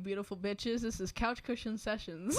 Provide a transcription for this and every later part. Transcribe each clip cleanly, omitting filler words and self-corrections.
beautiful bitches. This is Couch Cushion Sessions.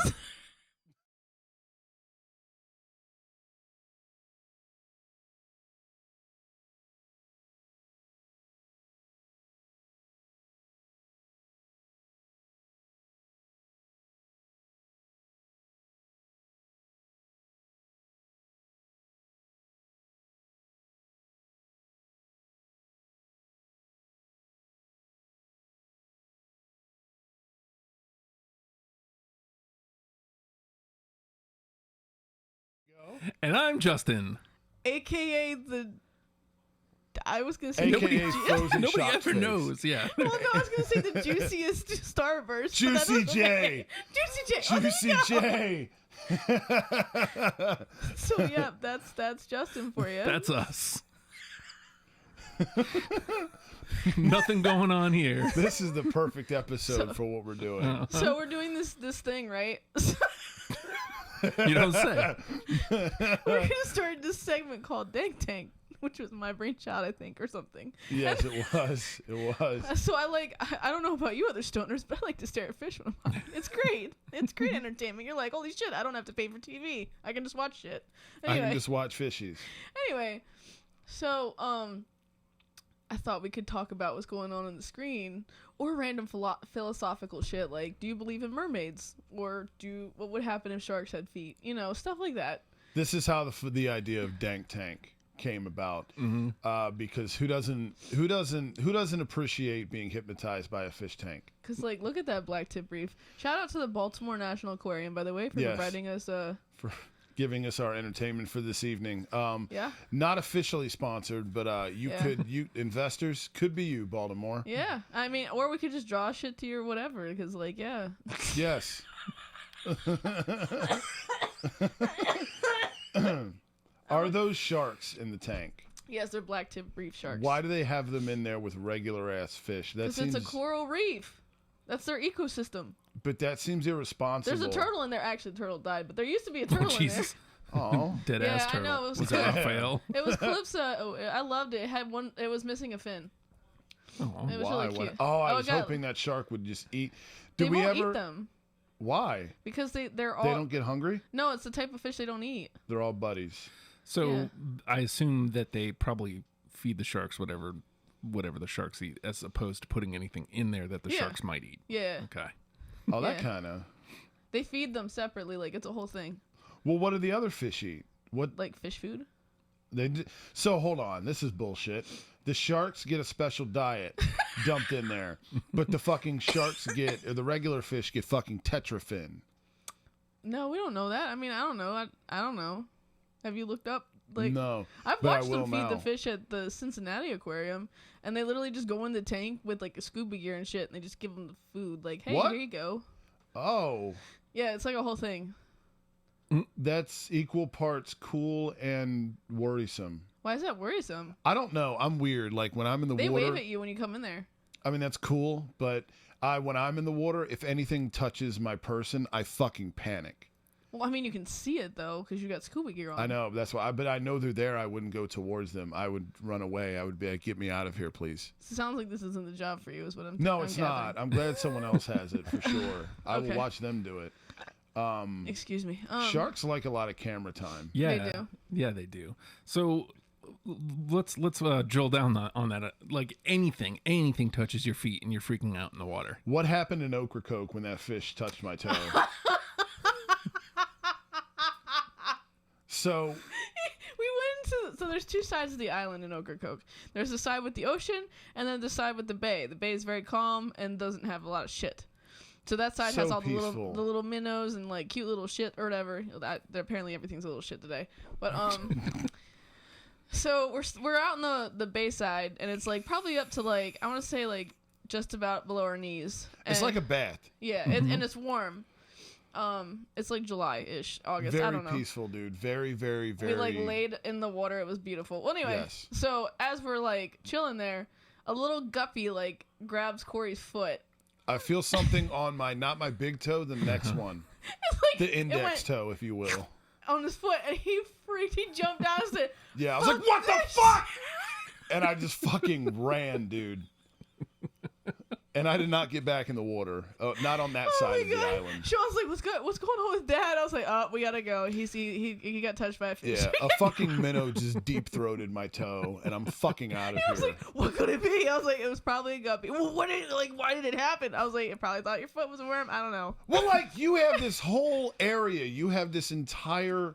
And I'm Justin. AKA the... I was going to say... AKA Nobody ever knows, yeah. Well, no, I was going to say the juiciest Starburst. Juicy J. Juicy J. Juicy J. So, yeah, that's Justin for you. That's us. Nothing going on here. This is the perfect episode for what we're doing. So we're doing this thing, right? You don't say. We're going to start this segment called Dank, which was my brainchild, I think, or something. Yes, it was. It was. So I don't know about you other stoners, but I like to stare at fish when I'm high. It's great. It's great entertainment. You're like, holy shit, I don't have to pay for TV. I can just watch shit. Anyway, I can just watch fishies. Anyway, so, I thought we could talk about what's going on the screen or random philosophical shit like, do you believe in mermaids? Or what would happen if sharks had feet? You know, stuff like that. This is how the idea of Dank Tank came about. Mm-hmm. Because who doesn't appreciate being hypnotized by a fish tank? Because, like, look at that black tip reef. Shout out to the Baltimore National Aquarium, by the way, for providing us for giving us our entertainment for this evening. Yeah. Not officially sponsored, but you investors could be you, Baltimore. Yeah. I mean, or we could just draw shit to you or whatever, because, like, yeah. Yes. Are those sharks in the tank? Yes, they're black tip reef sharks. Why do they have them in there with regular ass fish? Because it's a coral reef. That's their ecosystem. But that seems irresponsible. There's a turtle in there. Actually, the turtle died, but there used to be a turtle in there. Oh, dead ass turtle. I know. Was it Raphael? It was Calypso. I loved it. It had one. It was missing a fin. Oh, it was really cute. I was hoping that shark would just eat. They won't eat them. Why? Because they're all. They don't get hungry? No, it's the type of fish they don't eat. They're all buddies. So I assume that they probably feed the sharks whatever the sharks eat, as opposed to putting anything in there that the sharks might eat. Yeah. Okay. Oh, that kind of. They feed them separately, like it's a whole thing. Well, what do the other fish eat? What? Like fish food? So hold on, this is bullshit. The sharks get a special diet dumped in there, but the fucking sharks or the regular fish get fucking tetrafin. No, we don't know that. I mean, I don't know. I don't know. Have you looked up? Like, no. I've watched them feed the fish at the Cincinnati Aquarium, and they literally just go in the tank with like a scuba gear and shit, and they just give them the food. Like, hey, here you go. Oh. Yeah, it's like a whole thing. That's equal parts cool and worrisome. Why is that worrisome? I don't know. I'm weird. Like when I'm in the water. They wave at you when you come in there. I mean, that's cool, but when I'm in the water, if anything touches my person, I fucking panic. Well, I mean, you can see it, though, because you got scuba gear on. I know. That's why. But I know they're there. I wouldn't go towards them. I would run away. I would be like, get me out of here, please. Sounds like this isn't the job for you, is what I'm No, it's not. I'm glad someone else has it, for sure. I will watch them do it. Excuse me. Sharks like a lot of camera time. Yeah. They do. Yeah, they do. So let's drill down on that. Like anything touches your feet and you're freaking out in the water. What happened in Ocracoke when that fish touched my toe? So we went into. So there's two sides of the island in Ocracoke. There's the side with the ocean, and then the side with the bay. The bay is very calm and doesn't have a lot of shit. So that side has all the little minnows and like cute little shit or whatever. Apparently everything's a little shit today. But so we're out in the bay side, and it's like probably up to like I want to say like just about below our knees. It's like a bath. Yeah, and it's warm. It's like July-ish, August. I don't know. Very peaceful, dude. Very, very, very. We like laid in the water. It was beautiful. Well, anyway, So as we're like chilling there, a little guppy like grabs Corey's foot. I feel something on not my big toe, the next one. Like, the index toe, if you will. On his foot, and he jumped out and said, yeah, I was like, what the fuck? And I just fucking ran, dude. And I did not get back in the water. Not on that side of the island. Sean's like, what's going on with Dad? I was like, oh, we gotta go. He got touched by a fish. Yeah, a fucking minnow just deep-throated my toe, and I'm fucking out of here. I was like, what could it be? I was like, it was probably a guppy. Well, why did it happen? I was like, it probably thought your foot was a worm. I don't know. Well, like, you have this whole area. You have this entire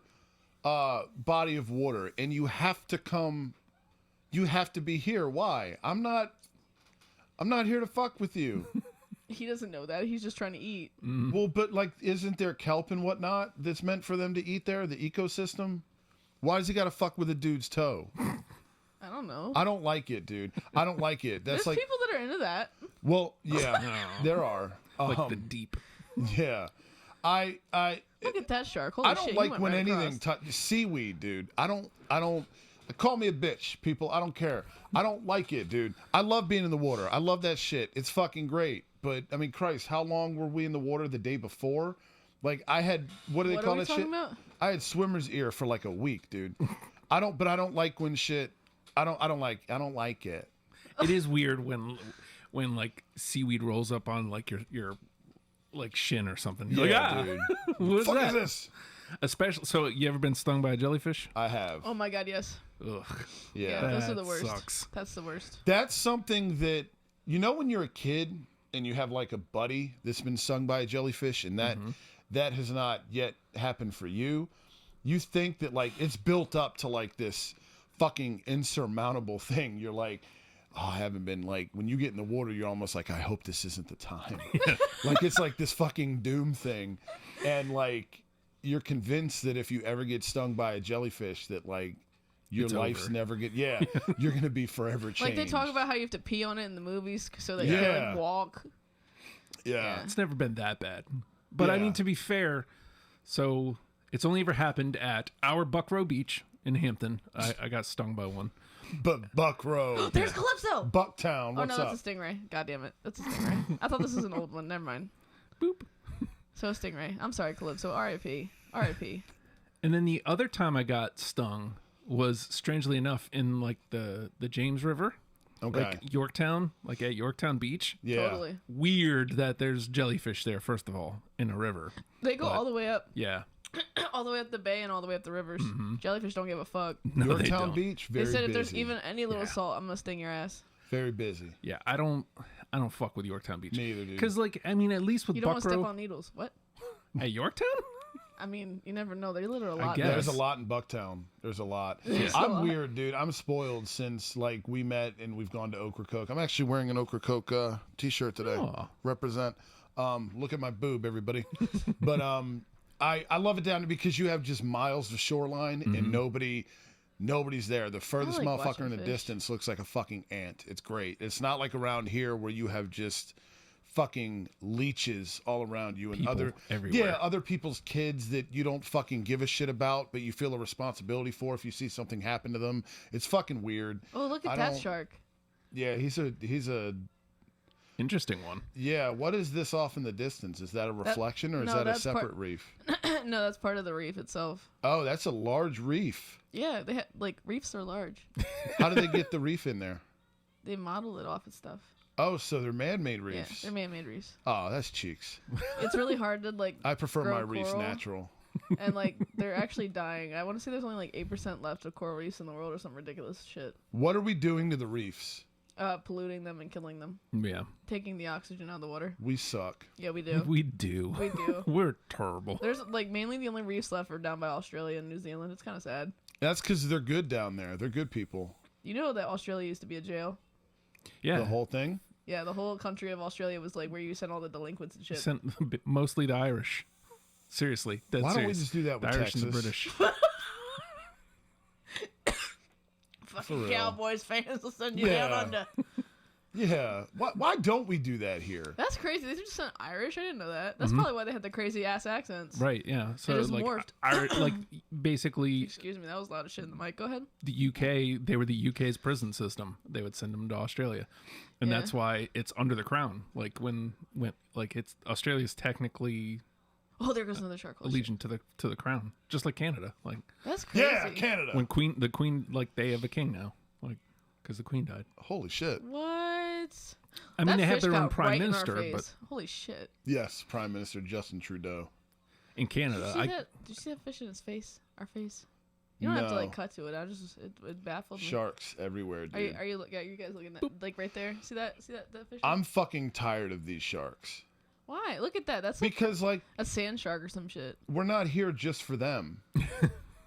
body of water, and you have to be here. Why? I'm not here to fuck with you. He doesn't know that. He's just trying to eat. Mm. Well, but like, isn't there kelp and whatnot that's meant for them to eat there, the ecosystem? Why does he got to fuck with a dude's toe? I don't know. I don't like it, dude. I don't like it. That's There's people that are into that. Well, yeah, there are. Like the deep. Yeah. I Look at that shark. Holy don't shit, like when anything seaweed, dude. I don't call me a bitch, people. I don't care. I don't like it, dude. I love being in the water. I love that shit. It's fucking great. But I mean, Christ, how long were we in the water the day before? Like, I had, what do they call that shit? About? I had swimmer's ear for like a week, dude. I don't like when shit. I don't like it. It is weird when like seaweed rolls up on like your like shin or something. You're Yeah, like, dude. What Fuck is is that? this? Especially, so you ever been stung by a jellyfish? I have. Oh my god, yes. Ugh. Yeah. Those are the That worst. sucks. That's the worst. That's something that, you know, when you're a kid and you have like a buddy that's been stung by a jellyfish, and that has not yet happened for you. You think that like it's built up to like this fucking insurmountable thing. You're like, oh, I haven't been, like, when you get in the water, you're almost like, I hope this isn't the time. Like, it's like this fucking doom thing. And like, you're convinced that if you ever get stung by a jellyfish, that like your It's life's over. never good. Yeah, you're gonna be forever changed. Like they talk about how you have to pee on it in the movies so that you Yeah. can like walk. Yeah. It's never been that bad. But I Yeah. mean, to be fair, so it's only ever happened at our Buckrow Beach in Hampton. I got stung by one. But Buckrow, There's Calypso. Bucktown, Oh what's no, up? that's a stingray. God damn it, that's a stingray. I thought this was an old one. Never mind. Boop. So a stingray. I'm sorry, Calypso. R.I.P. R.I.P. And then the other time I got stung was, strangely enough, in like the James River. Okay. Like Yorktown, like at Yorktown Beach. Yeah. Totally. Weird that there's jellyfish there, first of all, in a river. They go But- all the way up, Yeah. all the way up the bay and all the way up the rivers. Jellyfish don't give a fuck. No, they Yorktown don't. Beach, They very said if busy. there's even any little Yeah. salt, I'm gonna sting your ass. Very busy. Yeah, I don't fuck with Yorktown Beach. Me either, dude. Because, like, I mean, at least with You don't want to step Buckrow on needles. What? at Yorktown. I mean, you never know. They litter a lot. guess. there. There's a lot in Bucktown. There's a lot. There's a I'm lot. weird, dude. I'm spoiled since like we met and we've gone to Ocracoke. I'm actually wearing an Ocracoke t-shirt today. Aw. Represent. Look at my boob, everybody. But I love it down there because you have just miles of shoreline and nobody's there. The furthest like motherfucker watching in the fish. distance looks like a fucking ant. It's great. It's not like around here where you have just fucking leeches all around you and People other everywhere. other people's kids that you don't fucking give a shit about, but you feel a responsibility for if you see something happen to them. It's fucking weird. Oh, look at I that don't- shark. Yeah, he's a Interesting one. yeah. What is this off in the distance? Is that a reflection or is no, that a that's part- separate reef? No, that's part of the reef itself. Oh, that's a large reef. Yeah, they like reefs are large. How do they get the reef in there? They model it off and stuff. Oh, so they're man-made Yeah, reefs. they're man-made reefs. Oh, that's cheeks. It's really hard to like I prefer grow my reefs coral, natural. and like they're actually dying. I want to say there's only like 8% left of coral reefs in the world or some ridiculous shit. What are we doing to the reefs? Polluting them and killing them, Yeah, taking the oxygen out of the water. We suck. Yeah, we do. we do. We do. We're terrible. There's like mainly the only reefs left are down by Australia and New Zealand. It's kind of sad. That's because they're good down there. They're good people. You know that Australia used to be a jail. Yeah, The whole thing. Yeah, the whole country of Australia was like where you sent all the delinquents and shit. sent mostly the Irish. Seriously, dead Why don't we serious. just do that with the Irish and the Texas? British. Fucking real. Cowboys fans will send you Yeah. down under. Yeah. Why don't we do that here? That's crazy. They just sent Irish. I didn't know that. That's probably why they had the crazy ass accents. Right, yeah. So just like, morphed. like basically Excuse me, that was a lot of shit in the mic. Go ahead. the UK, they were the UK's prison system. They would send them to Australia, and Yeah. that's why it's under the crown. Like when like it's Australia's technically Oh, there goes another shark. Holy shit. allegiant to the crown, just like Canada. Like That's crazy. Yeah, Canada. when the queen, like they have a king now, like because the queen died. Holy shit. What? I mean, that they have fish their own got prime right in our minister, face. but Holy shit! Yes, Prime Minister Justin Trudeau. in Canada, Did you see that fish in his face? Our face. You don't have to like cut to it. It baffled me. Sharks everywhere, dude. Are you guys looking at like right there? See that fish? I'm fucking tired of these sharks. Why? Look at that. That's because like a sand shark or some shit. We're not here just for them.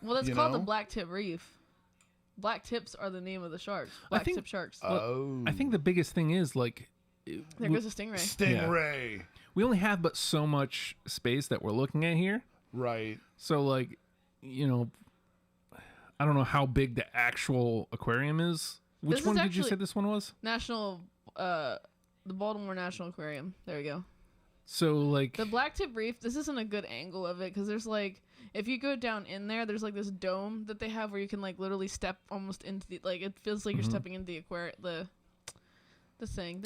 Well, that's called the black tip reef. Black tips are the name of the sharks. Black tip sharks. Oh. I think the biggest thing is like there goes a stingray. Stingray. Yeah. We only have but so much space that we're looking at here. Right. So like, you know, I don't know how big the actual aquarium is. Which one did you say this one was? The Baltimore National Aquarium. There we go. So like the black tip reef, this isn't a good angle of it because there's like, if you go down in there's like this dome that they have where you can like literally step almost into the, like it feels like you're stepping into the aquarium, the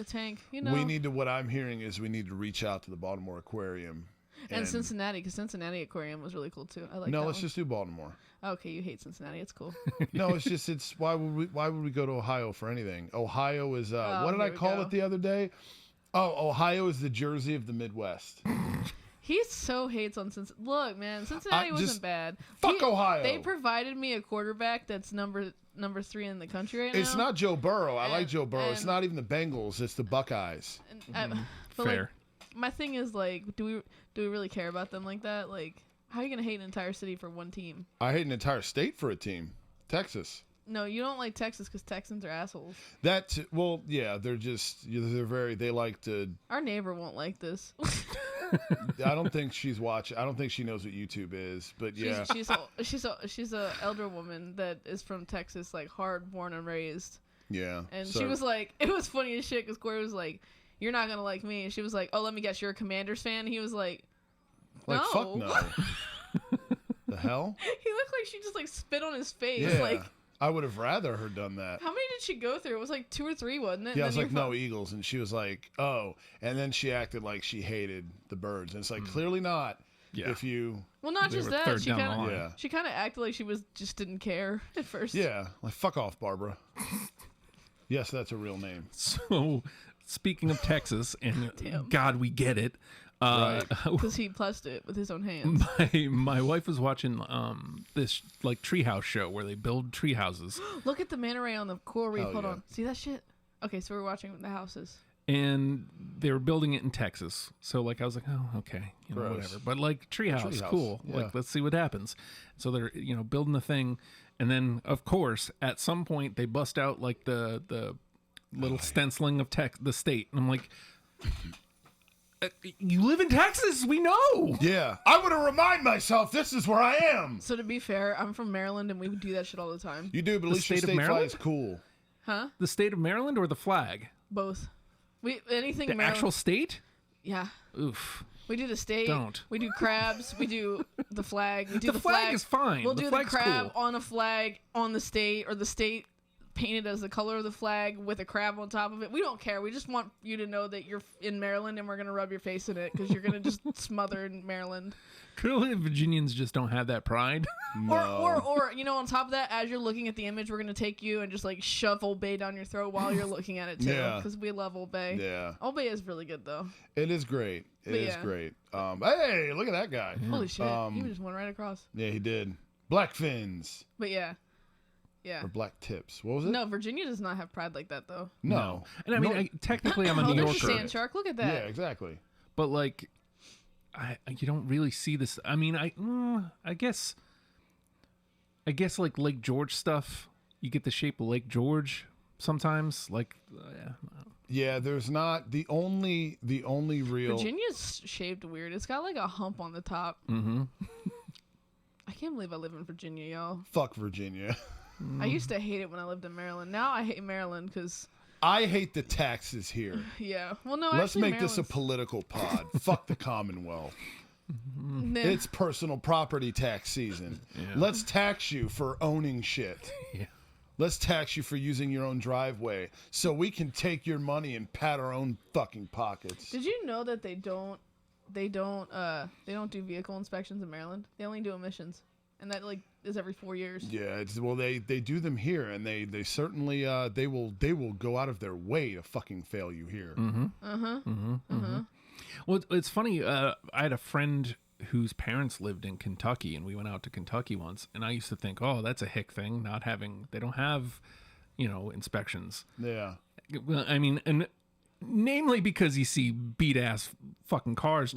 tank, you know. What I'm hearing is we need to reach out to the Baltimore Aquarium. And Cincinnati, because Cincinnati Aquarium was really cool too. I like. No, let's just do Baltimore. Okay, you hate Cincinnati. It's cool. No, it's why would we go to Ohio for anything? Ohio is what did I call it the other day? Oh, Ohio is the Jersey of the Midwest. He so hates on Cincinnati. Look, man, Cincinnati wasn't bad. Fuck Ohio. They provided me a quarterback that's number 3 in the country right now. It's not Joe Burrow. I like Joe Burrow. It's not even the Bengals. It's the Buckeyes. Fair. Like, my thing is like, do we really care about them like that? Like, how are you gonna hate an entire city for one team? I hate an entire state for a team. Texas. No, you don't like Texas because Texans are assholes. Well, yeah, they like to. Our neighbor won't like this. I don't think she's watching. I don't think she knows what YouTube is, but yeah. She's a elder woman that is from Texas, like hard born and raised. Yeah. And she was like, it was funny as shit because Corey was like, "You're not gonna like me," and she was like, "Oh, let me guess, you're a Commanders fan." And he was like, "No." Like, fuck no. The hell? He looked like she just like spit on his face. Yeah. Like, I would have rather her done that. how many did she go through? It was like 2 or 3, wasn't it? Yeah, I was like, no, Eagles. And she was like, oh. And then she acted like she hated the Birds. And it's like, clearly not. Yeah. If you... Well, not just that. She kind Yeah. of acted like she just didn't care at first. Yeah. Like, fuck off, Barbara. Yes, that's a real name. So, speaking of Texas, and God, we get it. Because he plussed it with his own hands. My wife was watching this like treehouse show where they build tree houses. Look at the manta ray on the coral reef. Hold on, see that shit? Okay, so we're watching the houses. And they were building it in Texas, so like I was like, oh, okay, whatever. But like treehouse, cool. Yeah. Like let's see what happens. So they're building the thing, and then of course at some point they bust out like the little stenciling of the state, and I'm like. You live in Texas, we know. Yeah. I want to remind myself this is where I am. So to be fair, I'm from Maryland and we do that shit all the time. You do, but at least your state flag is cool. Huh? The state of Maryland or the flag? Both. The Maryland. Actual state? Yeah. Oof. We do the state. Don't. We do crabs. We do the flag. We do the flag is fine. We'll do the crab cool. on a flag on the state, or the state painted as the color of the flag with a crab on top of it. We don't care. We just want you to know that you're in Maryland and we're going to rub your face in it because you're going to just smother in Maryland. Clearly, Virginians just don't have that pride. No. Or on top of that, as you're looking at the image, we're going to take you and just like shove Old Bay down your throat while you're looking at it too. Yeah. Because we love Old Bay. Yeah. Old Bay is really good though. It is great. It is great. Hey, look at that guy. Yeah. Holy shit. He just went right across. Yeah, he did. Black fins. But yeah. Yeah. Or black tips. What was it? No, Virginia does not have pride like that, though. No. And I mean, technically, I'm a New Yorker. Yorker. Sand shark. Look at that. Yeah, exactly. But like, you don't really see this. I mean, I guess like Lake George stuff. You get the shape of Lake George sometimes. Like, yeah. There's not the only real. Virginia's shaped weird. It's got like a hump on the top. Mm-hmm. I can't believe I live in Virginia, y'all. Fuck Virginia. I used to hate it when I lived in Maryland. Now I hate Maryland because I hate the taxes here. Yeah. Well, no. Let's make this a political pod. Fuck the Commonwealth. Nah. It's personal property tax season. Yeah. Let's tax you for owning shit. Yeah. Let's tax you for using your own driveway so we can take your money and pat our own fucking pockets. Did you know that they don't do vehicle inspections in Maryland? They only do emissions. and that like is every 4 years. Yeah, they do them here, and they certainly they will go out of their way to fucking fail you here. Well, it's funny. I had a friend whose parents lived in Kentucky, and we went out to Kentucky once, and I used to think, oh, that's a hick thing, they don't have, inspections. Yeah. Well, I mean, and namely because you see beat ass fucking cars,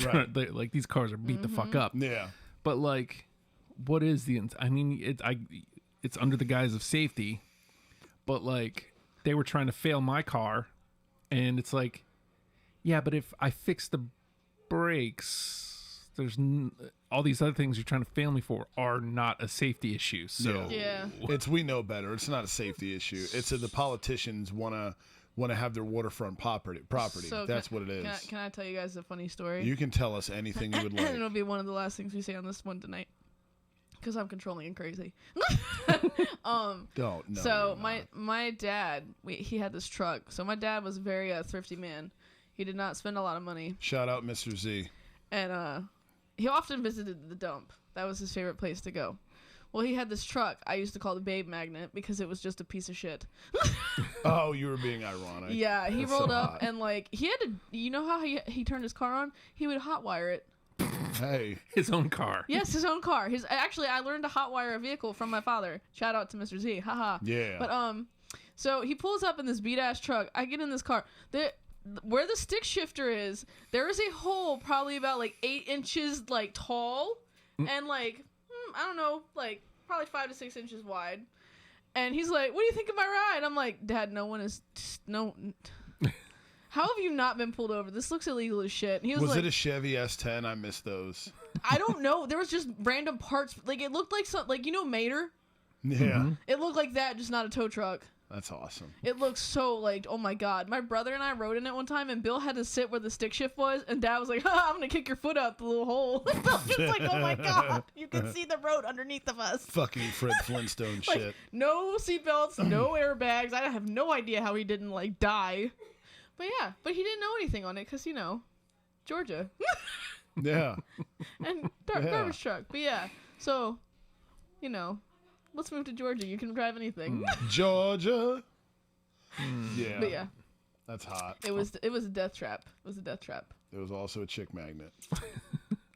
like these cars are beat the fuck up. Yeah. But like, what is it's under the guise of safety, but like they were trying to fail my car, and it's like, yeah, but if I fix the brakes, there's all these other things you're trying to fail me for are not a safety issue. So we know better. It's not a safety issue. It's the politicians want to have their waterfront property. So that's what it is. Can I tell you guys a funny story? You can tell us anything you would like. It'll be one of the last things we say on this one tonight, because I'm controlling and crazy. Don't. No, so my dad, he had this truck. So my dad was a very thrifty man. He did not spend a lot of money. Shout out Mr. Z. And he often visited the dump. That was his favorite place to go. Well, he had this truck I used to call the Babe Magnet because it was just a piece of shit. Oh, you were being ironic. Yeah, he rolled up and like he had to. You know how he turned his car on? He would hotwire it. Hey, his own car. Yes, his own car. I learned to hotwire a vehicle from my father. Shout out to Mr. Z. Haha. Yeah. But so he pulls up in this beat ass truck. I get in this car. Where the stick shifter is, there is a hole probably about like 8 inches like tall and like I don't know, like probably 5 to 6 inches wide. And he's like, "What do you think of my ride?" I'm like, "Dad, no one is no." How have you not been pulled over? This looks illegal as shit. And he was like, it a Chevy S10? I missed those. I don't know. There was just random parts. Like it looked like Mater. Yeah. It looked like that, just not a tow truck. That's awesome. It looks so like, oh my god. My brother and I rode in it one time, and Bill had to sit where the stick shift was, and Dad was like, I'm gonna kick your foot out the little hole. And Bill's just like, oh my god, you can see the road underneath of us. Fucking Fred Flintstone like, shit. No seatbelts, no airbags. I have no idea how he didn't like die. But yeah, but he didn't know anything on it because, Georgia. Yeah. And garbage truck. But yeah, so, let's move to Georgia. You can drive anything. Georgia. Yeah. But yeah. That's hot. It was a death trap. It was a death trap. It was also a chick magnet.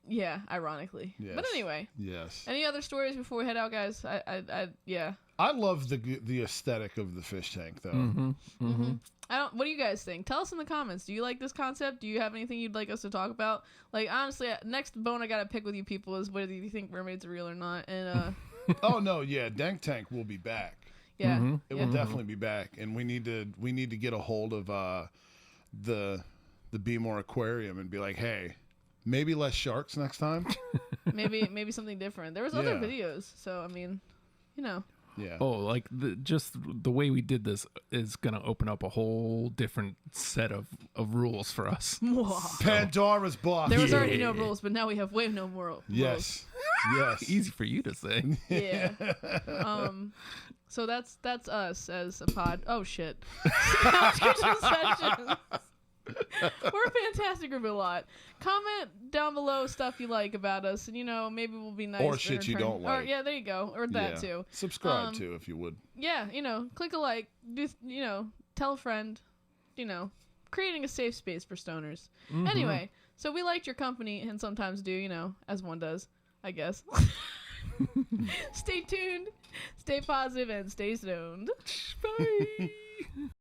Yeah, ironically. Yes. But anyway. Yes. Any other stories before we head out, guys? Yeah. I love the aesthetic of the fish tank, though. Mm-hmm. Mm-hmm. What do you guys think? Tell us in the comments. Do you like this concept? Do you have anything you'd like us to talk about? Like, honestly, next bone I gotta pick with you people is whether you think mermaids are real or not. And oh no, yeah, Dank Tank will be back. Yeah, it will definitely be back, and we need to get a hold of the Beemore Aquarium and be like, hey, maybe less sharks next time. maybe something different. There was other videos, so I mean, Yeah. Oh, like the way we did this is going to open up a whole different set of rules for us. Pandora's box. There was already no rules, but now we have way no more rules. Yes. Yes. Easy for you to say. Yeah. So that's us as a pod. Oh shit. Kushin Sessions. We're a fantastic group, a lot. Comment down below stuff you like about us, and maybe we'll be nice. Or shit you don't like. Or, yeah, there you go. Or that too. Subscribe too, if you would. Yeah, click a like. Do tell a friend. Creating a safe space for stoners. Mm-hmm. Anyway, so we liked your company, and sometimes do, as one does, I guess. Stay tuned, stay positive, and stay stoned. Bye.